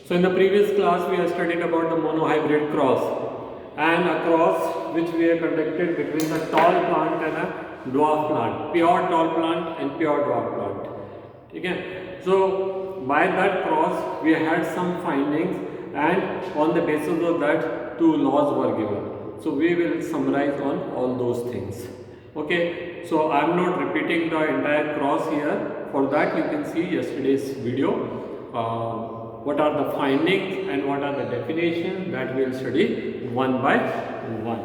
So in the previous class we have studied about the monohybrid cross, and a cross which we have conducted between a tall plant and a dwarf plant, pure tall plant and pure dwarf plant. Okay. So by that cross we had some findings, and on the basis of that two laws were given. So we will summarize on all those things. Okay. So I am not repeating the entire cross here. For that you can see yesterday's video. What are the findings and what are the definitions, that we will study one by one.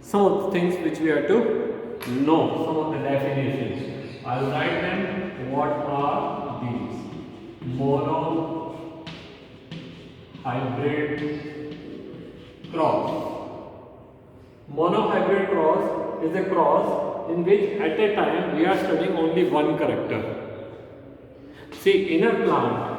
Some of the things which we have to know, some of the definitions. I will write them. What are these? Mono hybrid cross. Monohybrid cross is a cross in which at a time we are studying only one character. See, in a plant,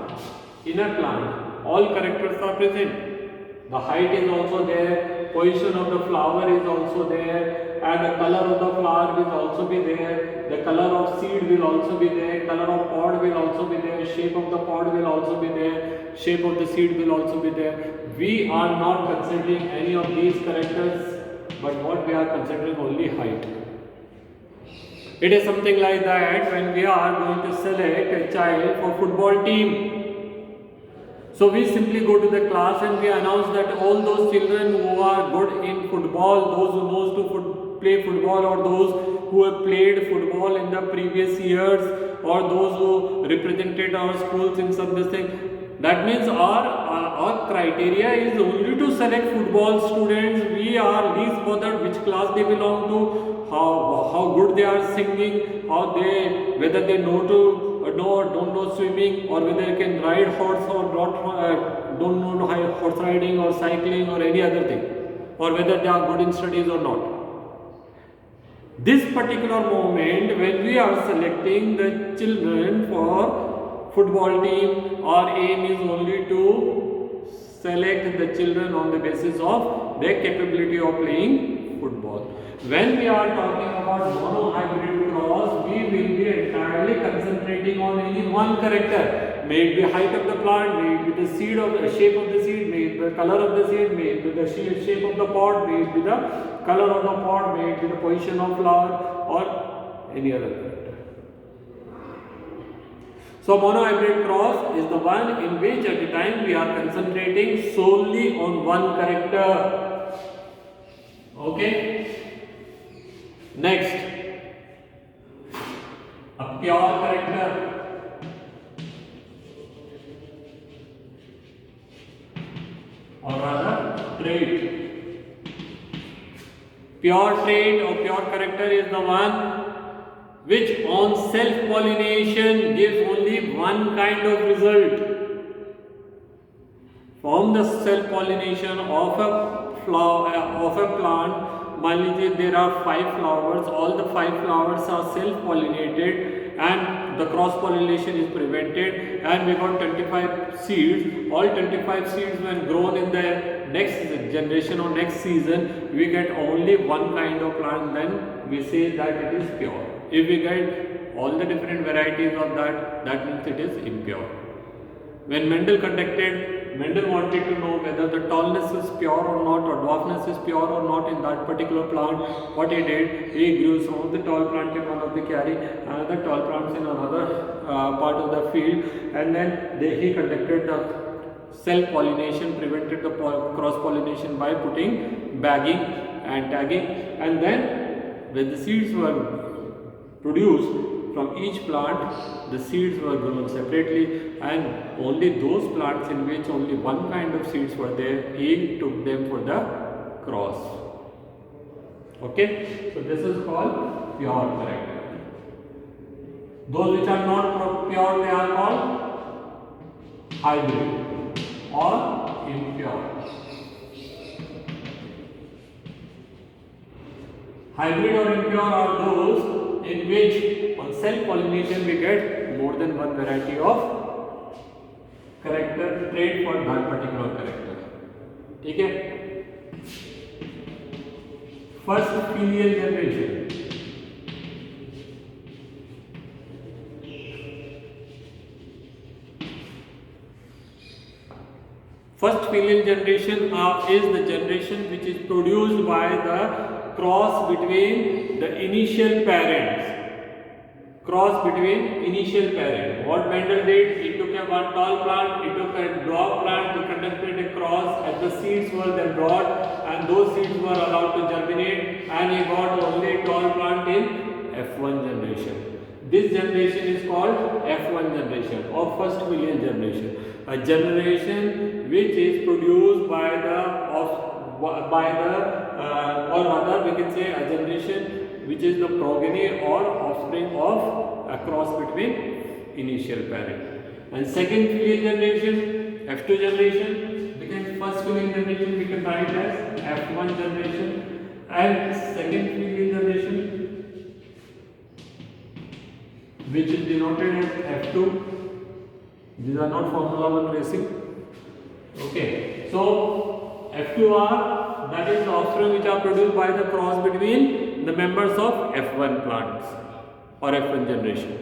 all characters are present. The height is also there, position of the flower is also there, and the color of the flower will also be there, the color of seed will also be there, color of pod will also be there, shape of the pod will also be there, shape of the seed will also be there. We are not considering any of these characters, but what we are considering only height. It is something like that when we are going to select a child for football team. So we simply go to the class and we announce that all those children who are good in football, those who knows to play football, or those who have played football in the previous years, or those who represented our schools in some this thing. That means our criteria is only to select football students. We are least bothered which class they belong to, how good they are singing, whether they know or don't know swimming, or whether they can ride horse or not, don't know horse riding or cycling or any other thing, or whether they are good in studies or not. This particular moment when we are selecting the children for football team, our aim is only to select the children on the basis of their capability of playing football. When we are talking about monohybrid cross, we will be entirely concentrating on any one character. May it be height of the plant, may it be the seed of the shape of the seed, may it be the color of the seed, may it be the shape of the pod, may it be the color of the pod, may it be the position of flower, or any other character. So monohybrid cross is the one in which at a time we are concentrating solely on one character. Okay. Next, a pure character. Or rather trait. Pure trait or pure character is the one which on self-pollination gives only one kind of result. From the self-pollination of a flower of a plant, there are 5 flowers, all the 5 flowers are self-pollinated and the cross-pollination is prevented, and we got 25 seeds. All 25 seeds when grown in the next generation or next season, we get only one kind of plant, then we say that it is pure. If we get all the different varieties of that, that means it is impure. When Mendel wanted to know whether the tallness is pure or not, or dwarfness is pure or not in that particular plant. What he did, he grew some of the tall plants in one of the carry, another tall plants in another part of the field, and then he conducted the self-pollination, prevented the cross-pollination by putting bagging and tagging, and then when the seeds were produced from each plant, the seeds were grown separately, and only those plants in which only one kind of seeds were there, he took them for the cross. Okay, so this is called pure character. Those which are not pure, they are called hybrid or impure. Hybrid or impure are those in which on self-pollination we get more than one variety of character trait for that particular character. Okay? First filial generation. First filial generation is the generation which is produced by the cross between the initial parents. Cross between initial parent. What Mendel did, he took a one tall plant, he took a dwarf plant, he conducted a cross, and the seeds were then brought, and those seeds were allowed to germinate, and he got only tall plant in F1 generation. This generation is called F1 generation or first filial generation. A generation which is produced by the or rather we can say a generation which is the progeny or offspring of a cross between initial parent. And second filial generation, F2 generation, because first filial generation we can write as F1 generation, and second filial generation which is denoted as F2. These are not Formula 1 racing. Okay, so F2 are, that is the offspring which are produced by the cross between the members of F1 plants or F1 generation.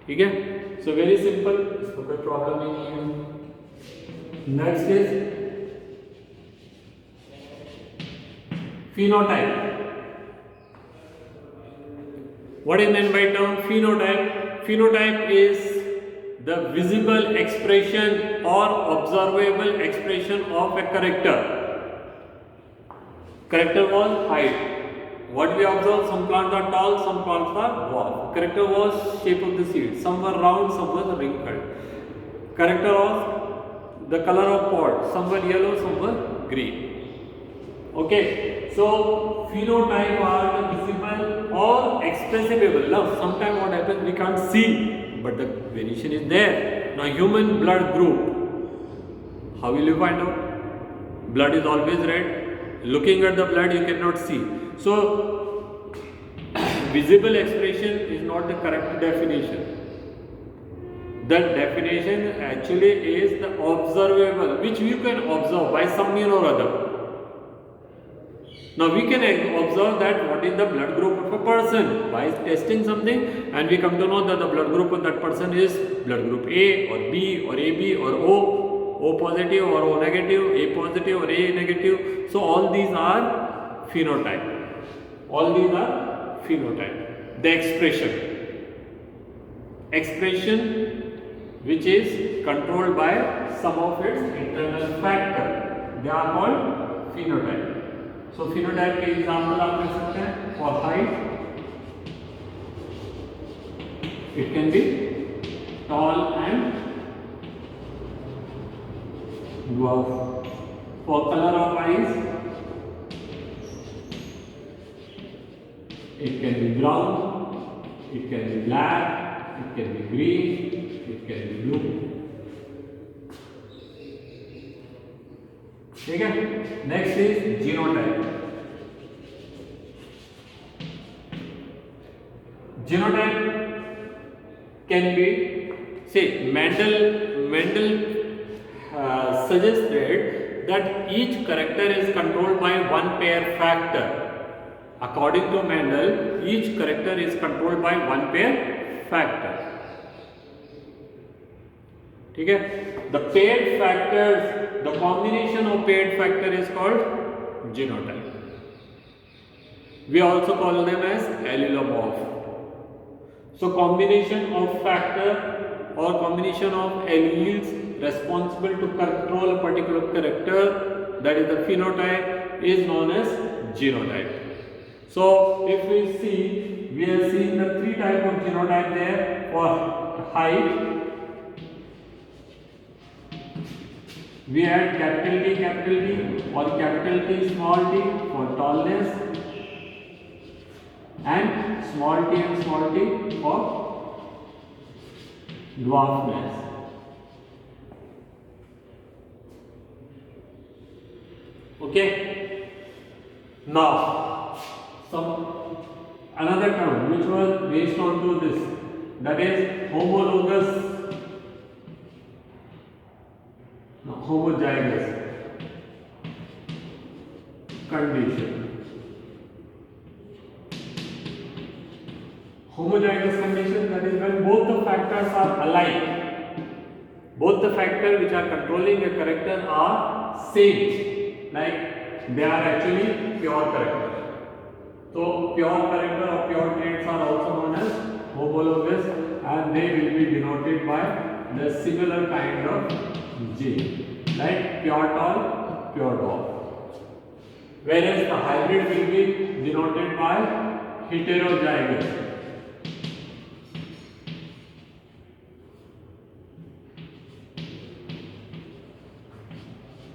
Okay, so very simple. इसको कोई problem ही नहीं है. Next is phenotype. What is meant by term phenotype? Phenotype is the visible expression or observable expression of a character. Character was height. What we observe, some plants are tall, some plants are dwarf. Character was shape of the seed. Some were round, some were wrinkled. Character was the color of pod. Some were yellow, some were green. Okay. So phenotype are the visible or expressible. Now, sometimes what happens, we can't see, but the variation is there. Now, human blood group, how will you find out? Blood is always red. Looking at the blood, you cannot see. So, visible expression is not the correct definition. The definition actually is the observable, which you can observe by some means or other. Now we can observe that what is the blood group of a person by testing something, and we come to know that the blood group of that person is blood group A or B or AB or O positive or O negative, A positive or A negative. So all these are phenotype. All these are phenotype. The expression which is controlled by some of its internal factor, they are called phenotype. So phenotype के example आप ले सकते हैं. For height, it can be tall and dwarf. For color of eyes, it can be brown, it can be black, it can be green, it can be blue. ठीक है. Next is genotype. Genotype can be, say, Mendel suggested that each character is controlled by one pair factor. According to Mendel, each character is controlled by one pair factor. ठीक है. The paired factors, the combination of paired factor is called genotype. We also call them as allelomorph. So combination of factor or combination of alleles responsible to control a particular character, that is the phenotype, is known as genotype. So if we see, we are seeing the three types of genotype there. For height, we had capital T or capital T small t for tallness, and small t for dwarfness. Okay. Now, another term which was based on to this, that is homologous, homozygous condition. Homozygous condition, that is when both the factors are alike. both the factors which are controlling a character are same, like they are actually pure character. So pure character or pure traits are also known as homologous, and they will be denoted by the similar kind of gene, like pure tall, pure dwarf. Whereas the hybrid will be denoted by heterozygous.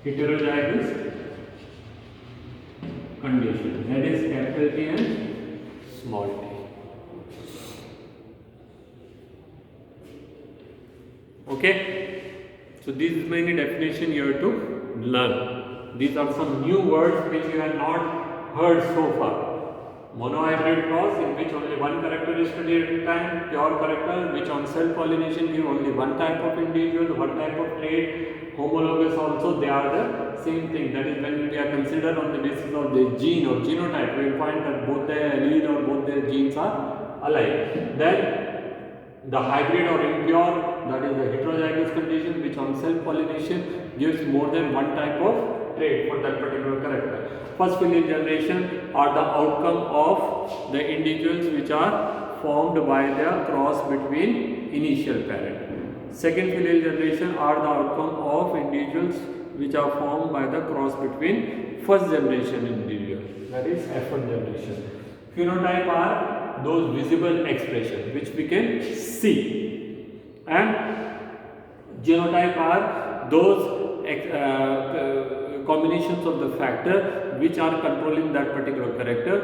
Heterozygous condition, that is capital T and small t. Okay, so these many definition you have to learn. These are some new words which you have not heard so far. Monohybrid cross, in which only one character is studied at a time. Pure character, which on cell pollination give only one type of individual, one type of trait. Homologous also, they are the same thing. That is, when we are considered on the basis of the gene or genotype, we will find that both the allele or both their genes are alike. Then the hybrid or impure, that is the heterozygous condition, which on cell pollination gives more than one type of trait for that particular character. First filial generation are the outcome of the individuals which are formed by the cross between initial parent. Second filial generation are the outcome of individuals which are formed by the cross between first generation individual, that is F1 generation. Phenotype are those visible expressions which we can see, and genotype are those combinations of the factor which are controlling that particular character.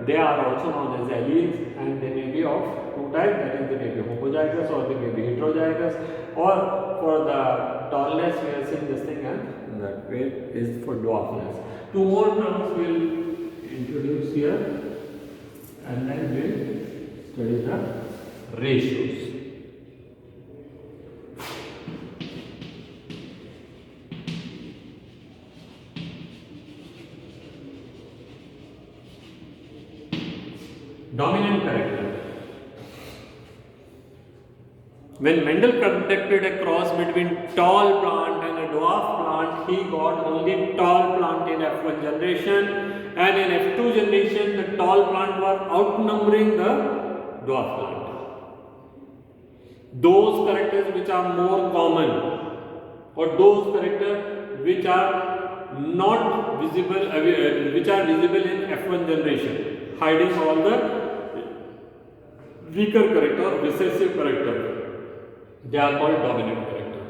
They are also known as alleles, and they may be of two types, that is, they may be homozygous or they may be heterozygous, or for the tallness we are seeing this thing, and that way is for dwarfness. Two more terms we will introduce here, and then we will study the ratios. Dominant character. When Mendel conducted a cross between tall plant and a dwarf plant, he got only tall plant in F1 generation, and in F2 generation the tall plant were outnumbering the dwarf plant. Those characters which are more common, or those characters which are not visible, which are visible in F1 generation, hiding all the weaker character or recessive character, they are called dominant character.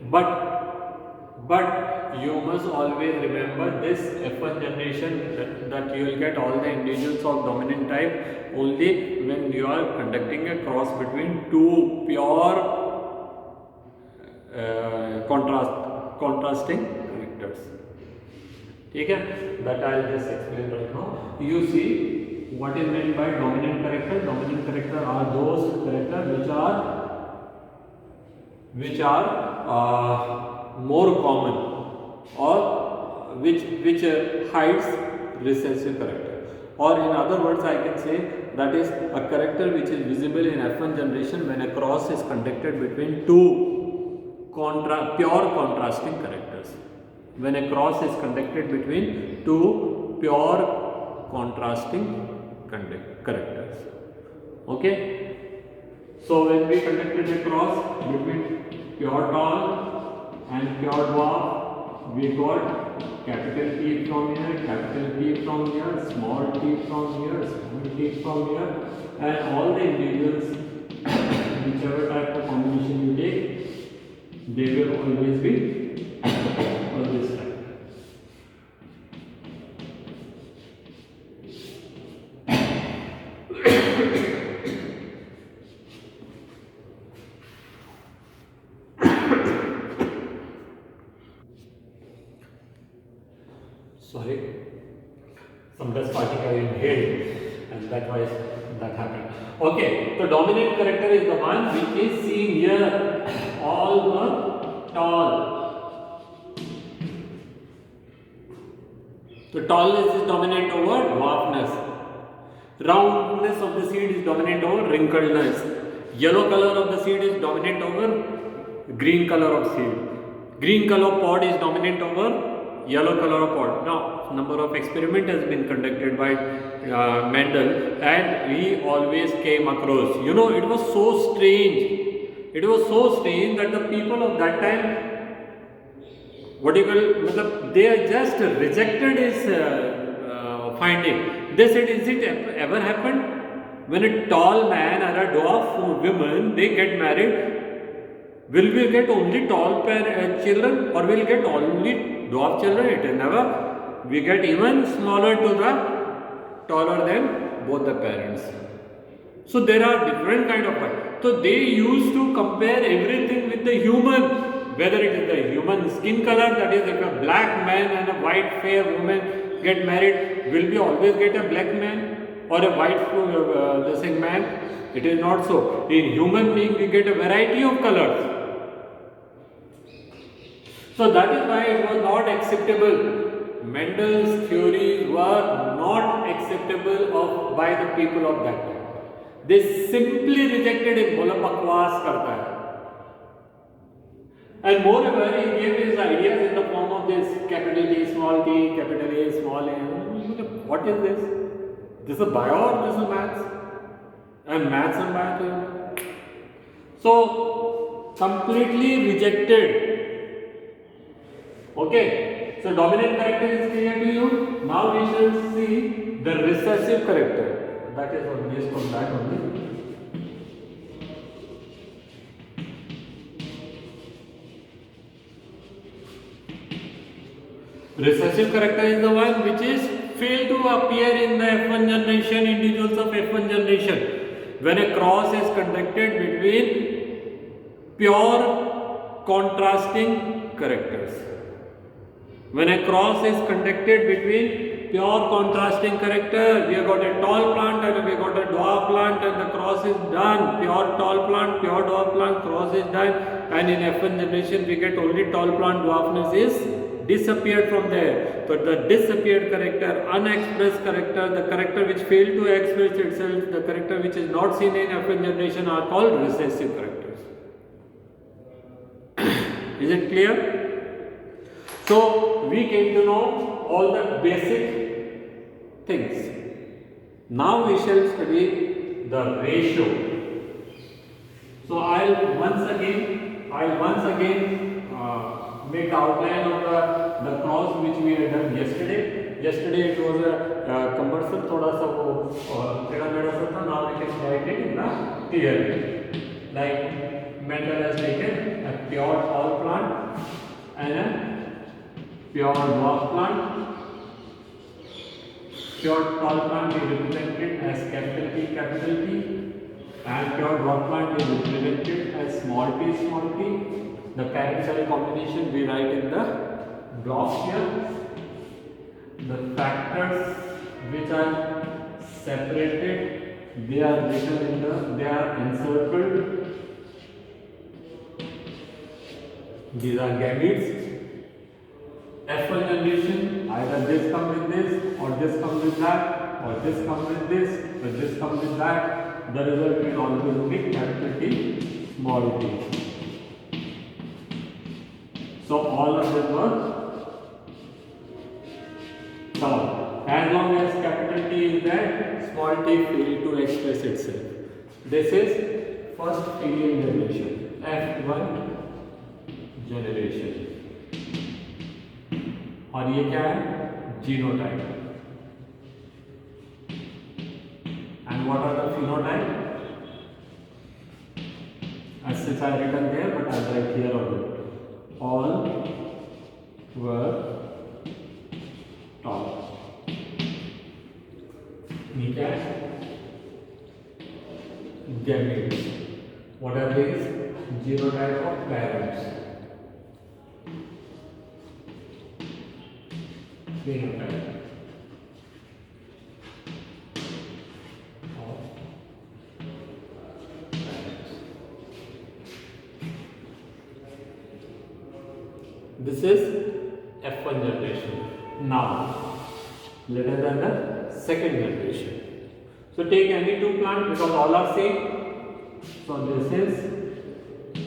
But you must always remember this F1 generation, that you will get all the individuals of dominant type only when you are conducting a cross between two pure contrasting characters. Okay? That I will just explain right now. You see what is meant by dominant character. Dominant character are those characters which are more common, or which hides recessive character. Or in other words, I can say that is a character which is visible in F1 generation when a cross is conducted between two pure contrasting characters. When a cross is conducted between two pure contrasting characters. Okay? So when we conducted a cross between pure tall and pure dwarf, we got capital T from here, capital T from here, small t from here, small t from here, and all the individuals, whichever type of combination you take, they will always be of this type. Sorry, some dust particle inhaled, and that was that happened. Okay, so dominant character is the one which is seen here, all the tall. So tallness is dominant over dwarfness. Roundness of the seed is dominant over wrinkledness. Yellow color of the seed is dominant over green color of seed. Green color pod is dominant over yellow color of pod. Now, number of experiment has been conducted by Mendel, and we always came across, you know, it was so strange. It was so strange that the people of that time, what you call, they just rejected his finding. They said, is it ever happened? When a tall man and a dwarf woman, they get married, will we get only tall children, or will get only dwarf children? It is never. We get even smaller to the taller than both the parents. So there are different kind of ones. So they used to compare everything with the human, whether it is the human skin color, that is if a black man and a white fair woman get married, will we always get a black man or a white the same man? It is not so. In human being we get a variety of colors. So that is why it was not acceptable. Mendel's theories were not acceptable by the people of that time. They simply rejected it. Bola bakwas karta hai. And moreover, he gave his ideas in the form of this capital T, small t, capital A, small a. What is this? This is bio or this is maths? And maths and bio. So, completely rejected. Okay. So, dominant character is clear to you. Now we shall see the recessive character. That is based on that only. Recessive character is the one which is failed to appear in the F1 generation, individuals of F1 generation, when a cross is conducted between pure contrasting characters. When a cross is conducted between pure contrasting character, we have got a tall plant and we have got a dwarf plant, and the cross is done. Pure tall plant, pure dwarf plant, cross is done, and in F1 generation we get only tall plant, dwarfness is disappeared from there. So the disappeared character, unexpressed character, the character which failed to express itself, the character which is not seen in F1 generation are called recessive characters. Is it clear? So we came to know all the basic things. Now we shall study the ratio. So I'll once again make outline of the cross which we had done yesterday. Yesterday it was a cumbersome, thoda sa wo tega sa tha. Now we can write it in the theory. Like Mendel has taken a pure tall plant and a pure dwarf plant. Pure tall plant is represented as capital P, and pure dwarf plant is represented as small t. The parent cell combination we write in the block here. The factors which are separated, they are written in they are encircled. These are gametes. F1 generation, either this comes with this, or this comes with that, or this comes with this, or this comes with that. The result will always be capital T, small t. So all of them were solved. As long as capital T is there, small t failed to express itself. This is first filial generation, F1 generation. और ये क्या है? Genotype. And what are the phenotype? As since I written there, but I'll write here also. All were tall. ये क्या है? Gametes. What are these? Genotype of parents. Phenotype. This is F1 generation. Now, let us run the second generation. So take any two plants because all are same. So this is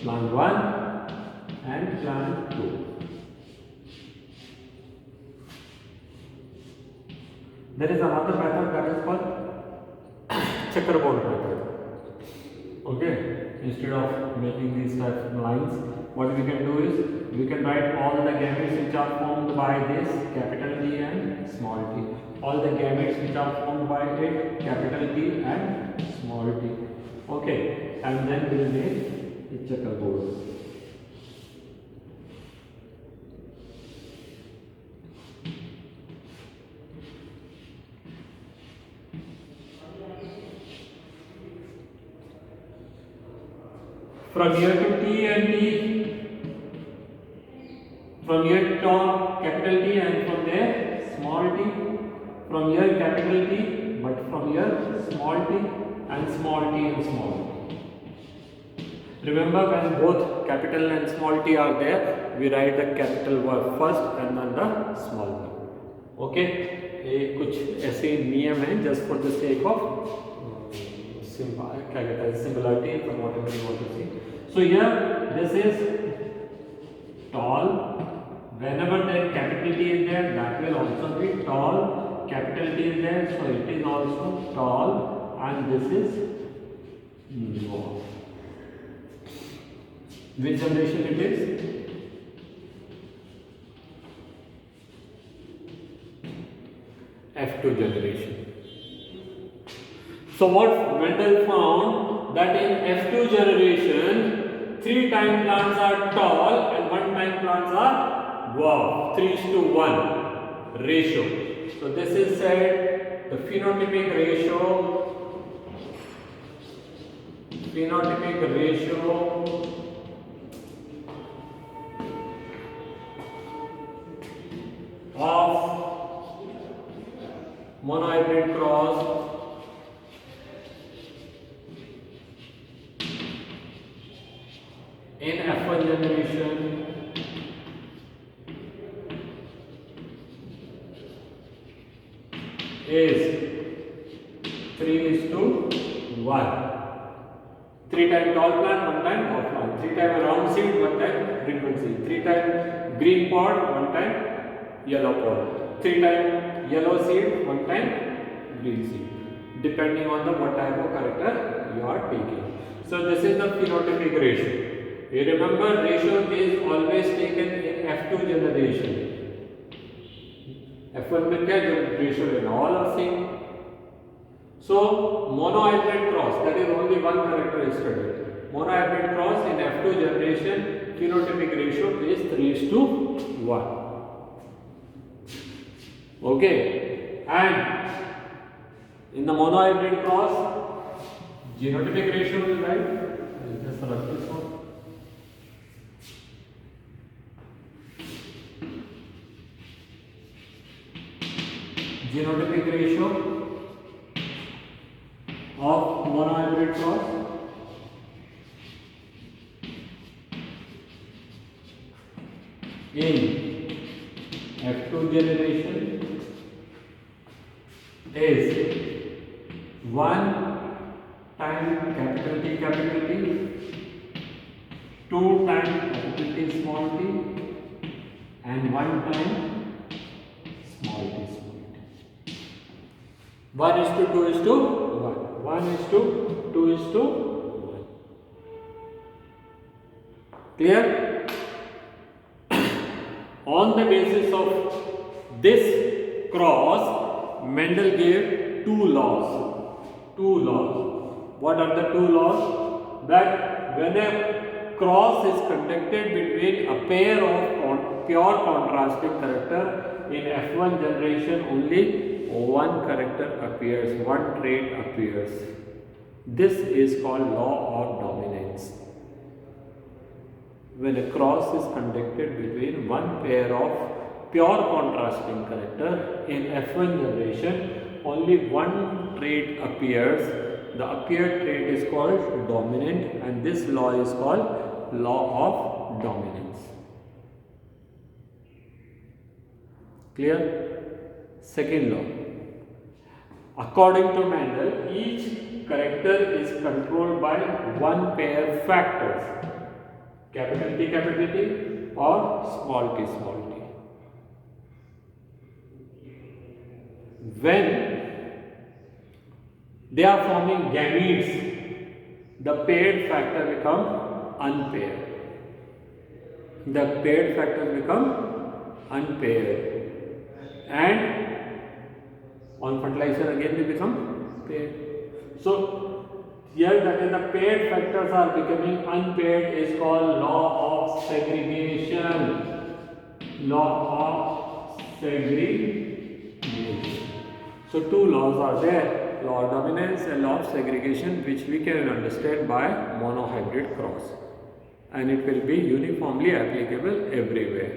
plant 1 and plant 2. There is another method that is called checkerboard method. Okay, instead of making these types of lines, what we can do is we can write all the gametes which are formed by this capital T and small t. All the gametes which are formed by it capital T and small t. Okay, and then we will make a checkerboard. From here to T and T, from here to capital T and from there small t, from here capital T, but from here small t and small t and small t. Remember, when both capital and small t are there, we write the capital word first and then the small one. Okay, ये कुछ ऐसे नियम हैं just for the sake of similarity or whatever you want to say. So here this is tall. Whenever the capital T is there, that will also be tall. Capital T is there, so it is also tall, and this is long. Which generation it is? F2 generation. So what Mendel found, that in F2 generation, 3 time plants are tall and 1 time plants are dwarf, 3:1 ratio. So this is said the phenotypic ratio of monohybrid cross in F1 generation is 3:1. 3 time tall plant, 1 time off plant. 3 time round seed, 1 time wrinkled seed. 3 time green pod, 1 time yellow pod. 3 time yellow seed, 1 time green seed, depending on the what type of character you are taking. So this is the phenotypic ratio. You remember, ratio is always taken in F2 generation. F1 में क्या ratio लेना, all are same. So monohybrid cross, that is only one character is studied. Monohybrid cross in F2 generation, phenotypic ratio is 3:1. Okay, and in the monohybrid cross, genotypic ratio is right. I'll just write this one. Genotypic ratio of monohybrid cross in F2 generation is 1 time capital T, 2 time capital T small t, and 1 time small t. 1:2:1. 1:2:1. Clear? On the basis of this cross, Mendel gave two laws. What are the 2 laws? That when a cross is conducted between a pair of pure contrasting character, in F1 generation only one character appears, one trait appears. This is called law of dominance. When a cross is conducted between one pair of pure contrasting character, in F1 generation only one trait appears. The appeared trait is called dominant, and this law is called law of dominance. Clear? Second law. According to Mendel, each character is controlled by one pair factors. capital T or small t small t. When they are forming gametes, the paired factor become unpaired. The paired factors become unpaired, and on fertilization again they become paired. So here that is the paired factors are becoming unpaired is called law of segregation. Law of segregation. So two laws are there, law of dominance and law of segregation, which we can understand by monohybrid cross, and it will be uniformly applicable everywhere.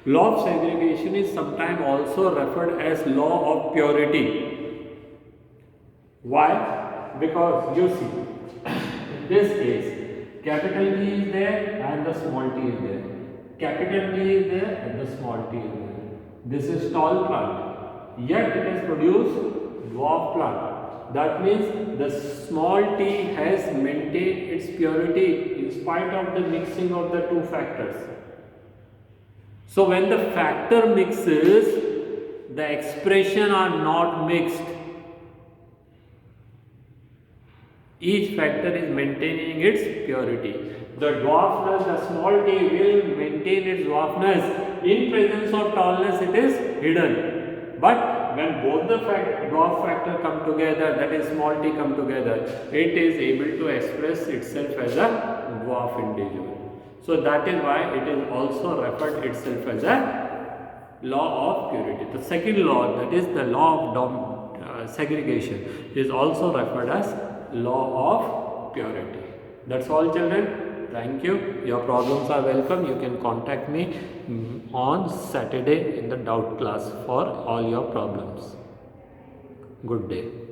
Law of segregation is sometimes also referred as law of purity. Why? Because you see, in this case, capital T is there and the small t is there. Capital T is there and the small t is there. This is tall plant, yet it has produced dwarf plant. That means the small t has maintained its purity in spite of the mixing of the two factors. So when the factor mixes, the expression are not mixed. Each factor is maintaining its purity. The dwarfness, the small t will maintain its dwarfness. In presence of tallness, it is hidden. But when both the dwarf factor come together, that is small t come together, it is able to express itself as a dwarf individual. So that is why it is also referred itself as a law of purity. The second law, that is the law of segregation, is also referred as law of purity. That's all, children. Thank you. Your problems are welcome. You can contact me on Saturday in the doubt class for all your problems. Good day.